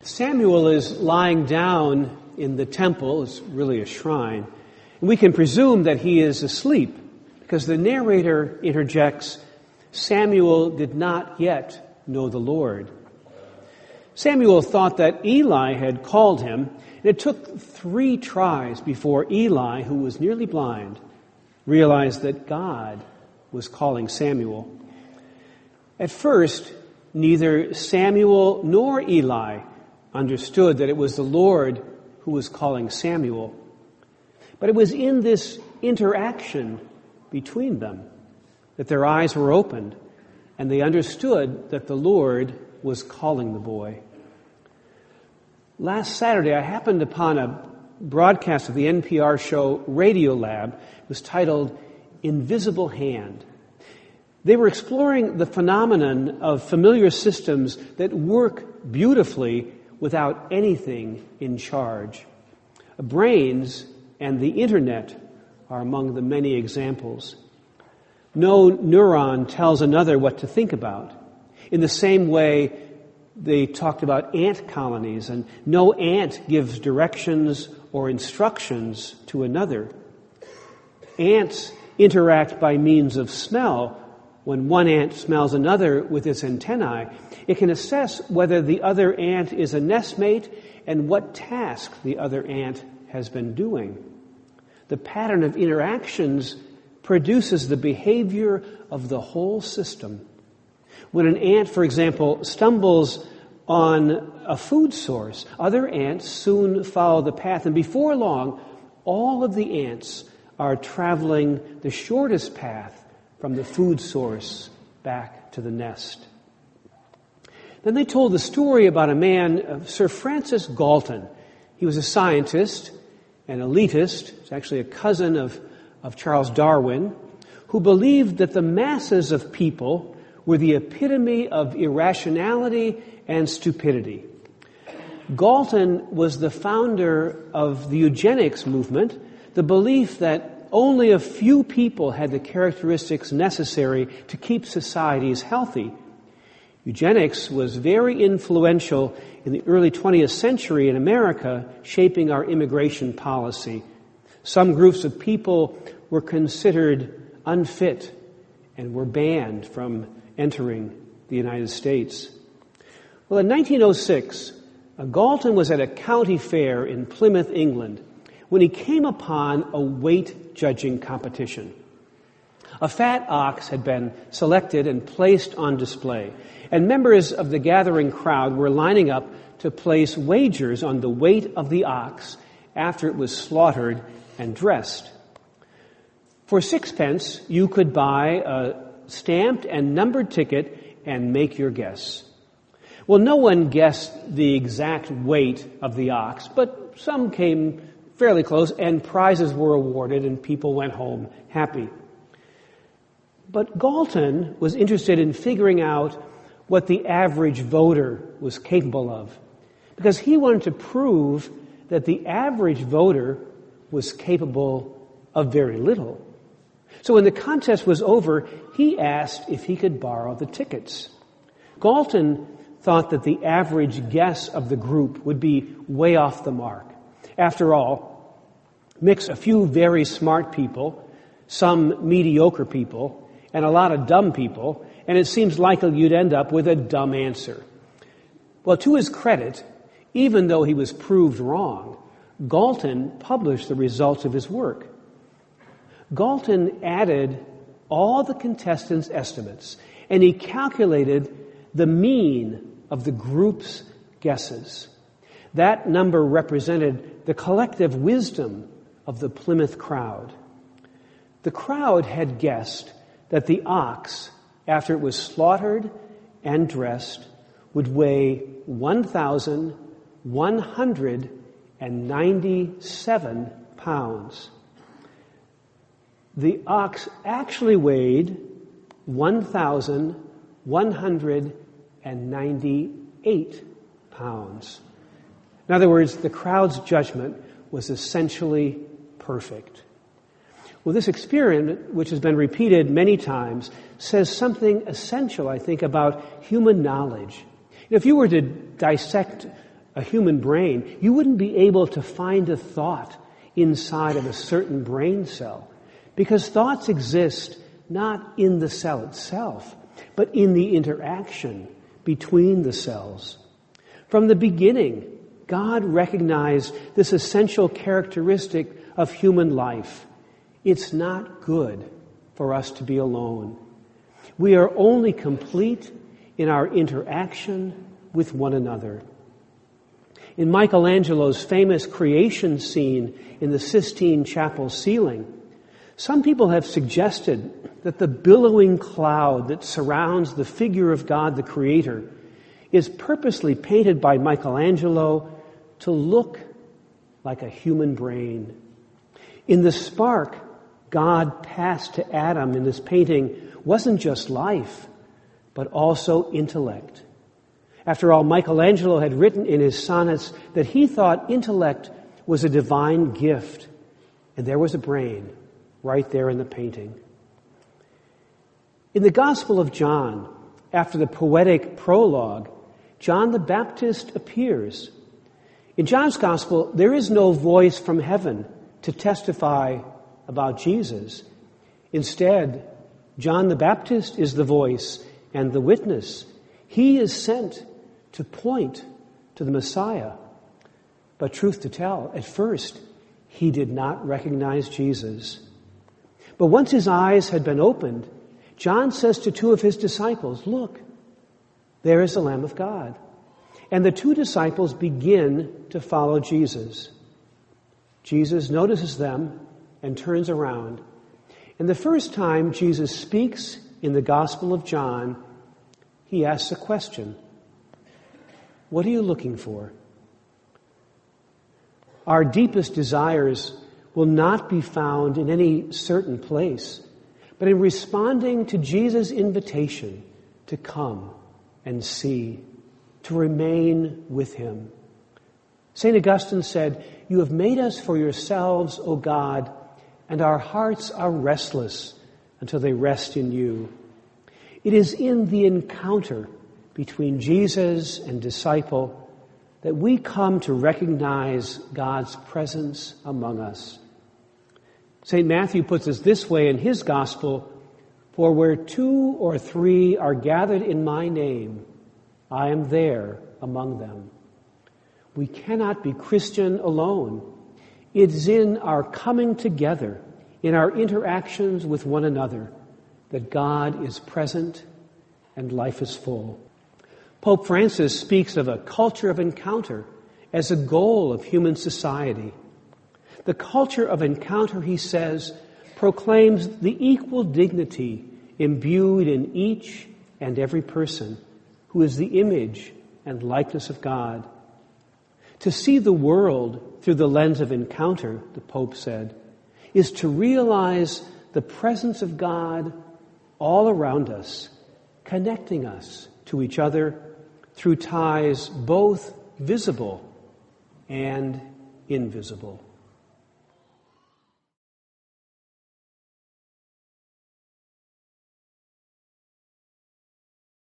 Samuel is lying down in the temple. It's really a shrine. And we can presume that he is asleep because the narrator interjects, Samuel did not yet know the Lord. Samuel thought that Eli had called him, and it took 3 tries before Eli, who was nearly blind, realized that God was calling Samuel. At first, neither Samuel nor Eli understood that it was the Lord who was calling Samuel. But it was in this interaction between them that their eyes were opened and they understood that the Lord was calling the boy. Last Saturday, I happened upon a broadcast of the NPR show Radiolab. It was titled Invisible Hand. They were exploring the phenomenon of familiar systems that work beautifully without anything in charge. Brains and the internet are among the many examples. No neuron tells another what to think about. In the same way, they talked about ant colonies, and no ant gives directions or instructions to another. Ants interact by means of smell. When one ant smells another with its antennae, it can assess whether the other ant is a nestmate and what task the other ant has been doing. The pattern of interactions produces the behavior of the whole system. When an ant, for example, stumbles on a food source, other ants soon follow the path, and before long, all of the ants are traveling the shortest path from the food source back to the nest. Then they told the story about a man, Sir Francis Galton. He was a scientist, an elitist, he's actually a cousin of Charles Darwin, who believed that the masses of people were the epitome of irrationality and stupidity. Galton was the founder of the eugenics movement, the belief that only a few people had the characteristics necessary to keep societies healthy. Eugenics was very influential in the early 20th century in America, shaping our immigration policy. Some groups of people were considered unfit and were banned from entering the United States. Well, in 1906, Galton was at a county fair in Plymouth, England, when he came upon a weight judging competition. A fat ox had been selected and placed on display, and members of the gathering crowd were lining up to place wagers on the weight of the ox after it was slaughtered and dressed. For 6 pence, you could buy a stamped and numbered ticket and make your guess. Well, no one guessed the exact weight of the ox, but some came fairly close, and prizes were awarded, and people went home happy. But Galton was interested in figuring out what the average voter was capable of, because he wanted to prove that the average voter was capable of very little. So when the contest was over, he asked if he could borrow the tickets. Galton thought that the average guess of the group would be way off the mark. After all, mix a few very smart people, some mediocre people, and a lot of dumb people, and it seems likely you'd end up with a dumb answer. Well, to his credit, even though he was proved wrong, Galton published the results of his work. Galton added all the contestants' estimates, and he calculated the mean of the group's guesses. That number represented the collective wisdom of the Plymouth crowd. The crowd had guessed that the ox, after it was slaughtered and dressed, would weigh 1,197 pounds. The ox actually weighed 1,198 pounds. In other words, the crowd's judgment was essentially perfect. Well, this experiment, which has been repeated many times, says something essential, I think, about human knowledge. If you were to dissect a human brain, you wouldn't be able to find a thought inside of a certain brain cell, because thoughts exist not in the cell itself, but in the interaction between the cells. From the beginning, God recognized this essential characteristic of human life. It's not good for us to be alone. We are only complete in our interaction with one another. In Michelangelo's famous creation scene in the Sistine Chapel ceiling, some people have suggested that the billowing cloud that surrounds the figure of God the Creator is purposely painted by Michelangelo to look like a human brain. In the spark God passed to Adam in this painting wasn't just life, but also intellect. After all, Michelangelo had written in his sonnets that he thought intellect was a divine gift, and there was a brain right there in the painting. In the Gospel of John, after the poetic prologue, John the Baptist appears. In John's Gospel, there is no voice from heaven to testify about Jesus. Instead, John the Baptist is the voice and the witness. He is sent to point to the Messiah. But truth to tell, at first, he did not recognize Jesus. But once his eyes had been opened, John says to two of his disciples, "Look, there is the Lamb of God." And the two disciples begin to follow Jesus. Jesus notices them and turns around. And the first time Jesus speaks in the Gospel of John, he asks a question. What are you looking for? Our deepest desires will not be found in any certain place, but in responding to Jesus' invitation to come and see, to remain with him. St. Augustine said, "You have made us for yourselves, O God, and our hearts are restless until they rest in you." It is in the encounter between Jesus and disciple that we come to recognize God's presence among us. St. Matthew puts it this way in his gospel, "For where 2 or 3 are gathered in my name, I am there among them." We cannot be Christian alone. It is in our coming together, in our interactions with one another, that God is present and life is full. Pope Francis speaks of a culture of encounter as a goal of human society. The culture of encounter, he says, proclaims the equal dignity imbued in each and every person who is the image and likeness of God. To see the world through the lens of encounter, the Pope said, is to realize the presence of God all around us, connecting us to each other through ties both visible and invisible.